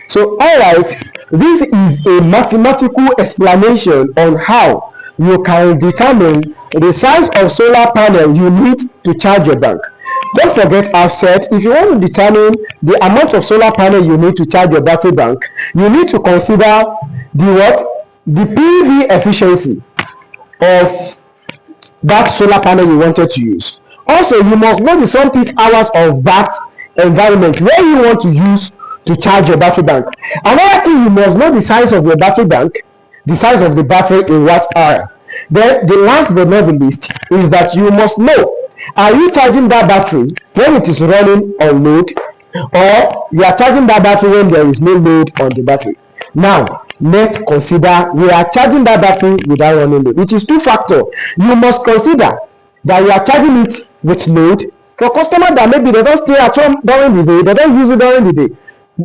So, all right, this is a mathematical explanation on how you can determine the size of solar panel you need to charge your bank. Don't forget, I've said if you want to determine the amount of solar panel you need to charge your battery bank, you need to consider the what? The PV efficiency of that solar panel you wanted to use. Also, you must know the sun peak hours of that environment where you want to use to charge your battery bank. Another thing, you must know the size of your battery bank, the size of the battery in watt hour. Then the last but not the least is that you must know, are you charging that battery when it is running on load, or you are charging that battery when there is no load on the battery. Now let's consider we are charging that battery without running load. It is two factors. You must consider that you are charging it with load. For customers that maybe they don't stay at home during the day, they don't use it during the day,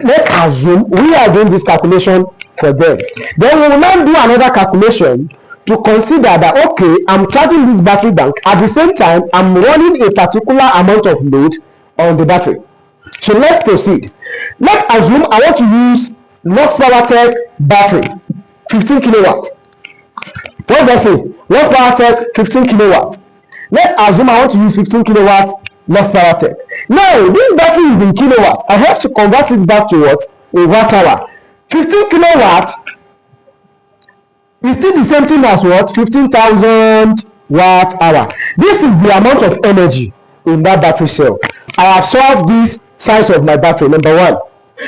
let's assume we are doing this calculation for them. Then we will now do another calculation to consider that, okay, I'm charging this battery bank, at the same time I'm running a particular amount of load on the battery. So let's proceed. Let's assume I want to use Lux Powertech battery 15 kilowatt. What does it say? Lux Powertech 15 kilowatt. Let's assume I want to use 15 kilowatt Lux Powertech. Now this battery is in kilowatt. I have to convert it back to what? A watt hour. 15 kilowatt is still the same thing as what? 15,000 watt hour. This is the amount of energy in that battery cell. I have solved this size of my battery, number one.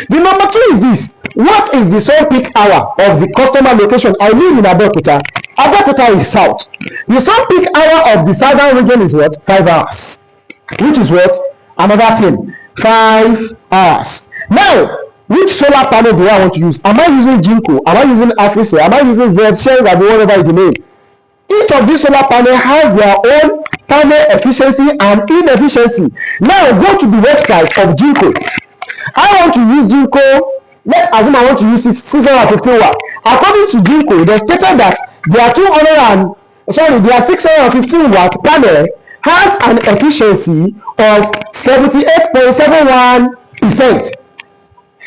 The number two is this. What is the sun peak hour of the customer location? I live in Abeokuta. Abeokuta is south. The sun peak hour of the southern region is what? 5 hours. Which is what? Another thing. 5 hours. Now, which solar panel do I want to use? Am I using Jinko? Am I using Africell? Am I using ZShell, whatever is the name? Each of these solar panels has their own panel efficiency and inefficiency. Now go to the website of Jinko. I want to use Jinko. Let's assume I want to use 615 watt. According to Jinko, they stated that their 615 watt panel has an efficiency of 78.71%.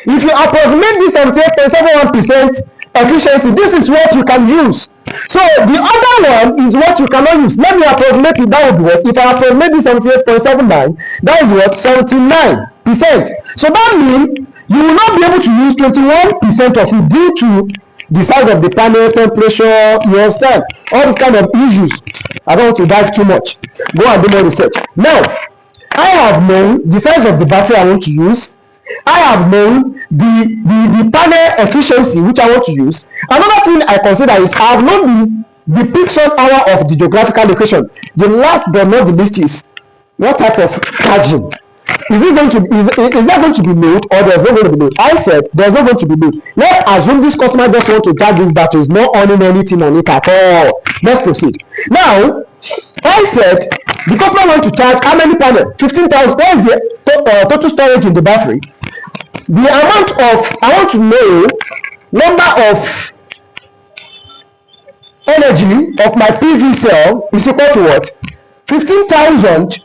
If you approximate this 78.71% efficiency, this is what you can use. So the other one is what you cannot use. Let me approximate it. That would be what? If I approximate this 78.79, that is what? 79%. So that means you will not be able to use 21% of it due to the size of the panel, temperature, you understand? All these kind of issues. I don't want to dive too much. Go and do more research. Now, I have known the size of the battery I want to use. I have known the panel efficiency which I want to use. Another thing I consider is I have known the peak sun hour of the geographical location. The last but not the least is what type of charging. Is there going to be load, or there's not going to be load? I said there's not going to be load. Let's assume this customer just want to charge these batteries, not owning anything on it at all. Let's proceed. Now, I said the customer want to charge how many panels? 15,000. What is the total storage in the battery? The amount of, I want to know number of energy of my PV cell is equal to what? 15,000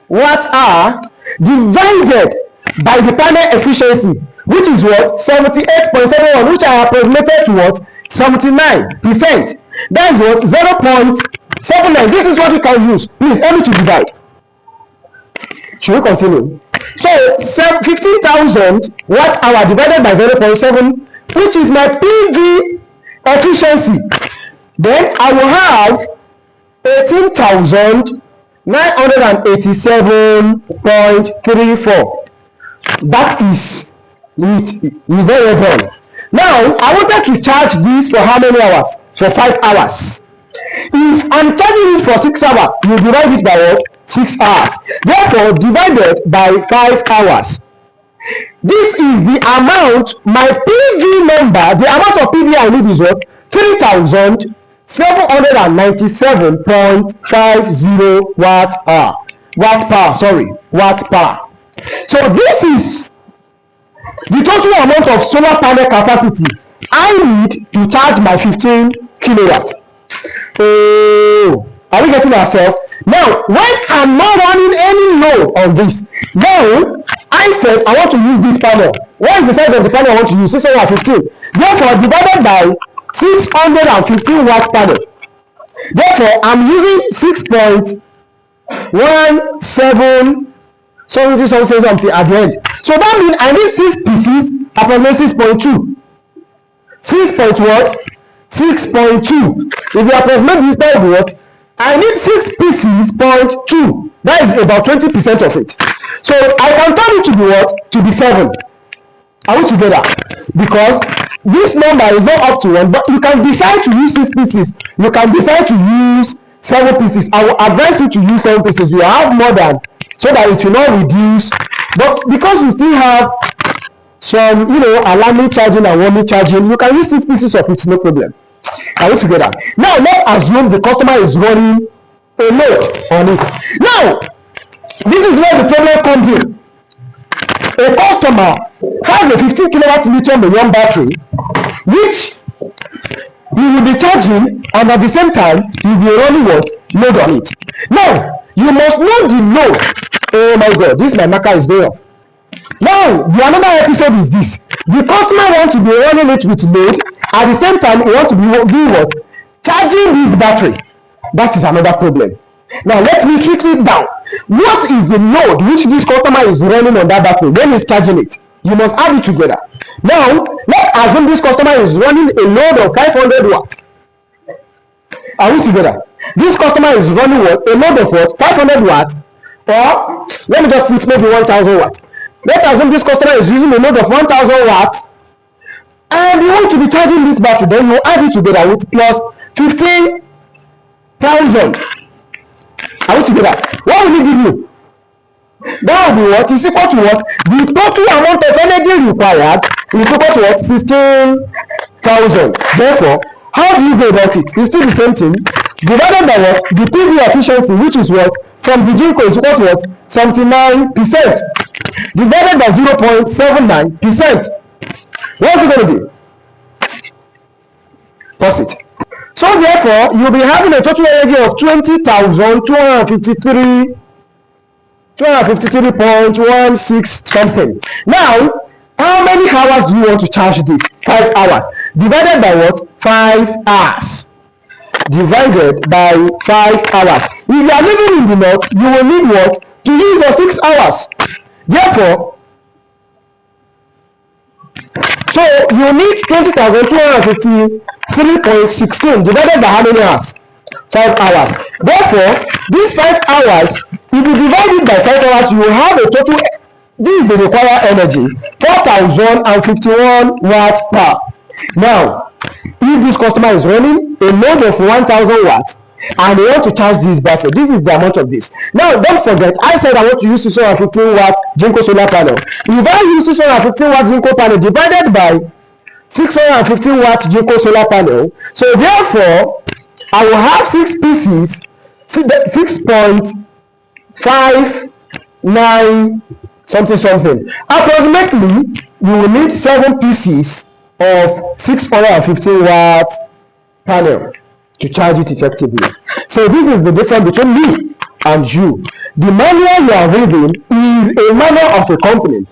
watt hour divided by the panel efficiency, which is what? 78.71, which I approximated to what? 79%. That is what? 0.79. This is what you can use. Please help me to divide. Should we continue? So 15,000 watt hour divided by 0.7, which is my PV efficiency. Then I will have 18,987.34. That is it. Is very well done. Now I wanted to charge this for how many hours? For 5 hours. If I'm charging it for 6 hours, you divide it by what? 6 hours. Therefore, divided by 5 hours. This is the amount, my PV number, the amount of PV I need is what? 3,797.50 watt hour. Watt power. So this is the total amount of solar panel capacity I need to charge my 15 kilowatt. Oh, are we getting ourselves? Now, when I'm not running any load on this, now I said I want to use this panel. What is the size of the panel I want to use? 615. Therefore, divided by 615 watt panel. Therefore, I'm using 6.17 something at the end. So that means I need 6 pieces approximately 6.2. 6 point what? 6.2. If you approximate this by what? I need 6 pieces 0.2. That is about 20% of it. So I can turn it to be what? To be 7. Are we together? Because this number is not up to 1, but you can decide to use 6 pieces. You can decide to use 7 pieces. I will advise you to use 7 pieces. You have more than, so that it will not reduce. But because you still have some, alarming charging and warming charging, you can use 6 pieces of it, no problem. Are we together? Now let's assume the customer is running a load on it. Now, this is where the problem comes in. A customer has a 15 kilowatt lithium-ion battery, which he will be charging, and at the same time, he will be running what? Load on it. Now, you must know the load. Oh my God, this my marker is going off. Now, the another episode is this. The customer wants to be running it with load. At the same time, he wants to be doing what? Charging his battery. That is another problem. Now, let me trick it down. What is the load which this customer is running on that battery when he's charging it? You must add it together. Now, let's assume this customer is running a load of 500 watts. Are we together? This customer is running what? A load of what? 500 watts. Or, let me just put maybe 1000 watts. Let's assume this customer is using a load of 1000 watts. And you want to be charging this battery, then you add it together with plus 15,000. Are we together? What will it give you? That will be what? Is equal to what? The total amount of energy required is equal to what? 16,000. Therefore, how do you go about it? It's still the same thing. Divided by what? The PV efficiency, which is what? From the GENCO is equal to what? 79%. Divided by 0.79%. What is it going to be? Pause it. So therefore, you'll be having a total energy of 253.16 something. Now, how many hours do you want to charge this? 5 hours. Divided by what? 5 hours. Divided by 5 hours. If you are living in the north, you will need what? To use your 6 hours. Therefore, so you need 20,253.16 divided by how many hours? 5 hours. Therefore, these 5 hours, if you divide it by 5 hours, you will have a total, this is the required energy, 4,051 watts per. Now, if this customer is running a load of 1,000 watts, and they want to charge this battery, this is the amount of this. Now, don't forget, I said I want to use 615 watt GENCO solar panel. If I use 615 watt GENCO panel divided by 615 watt GENCO solar panel, so therefore, I will have 6 pieces, 6.59 something. Approximately, you will need 7 pieces of 615 watt panel to charge it effectively. So this is the difference between me and you. The manual you are reading is a manual of a company.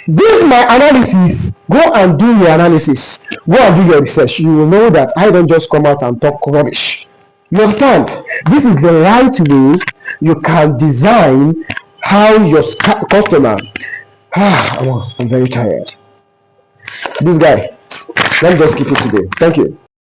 This is my analysis. Go and do your analysis. Go and do your research. You will know that I don't just come out and talk rubbish. You understand? This is the right way you can design how your customer. I'm very tired. This guy. Let me just keep it today. Thank you.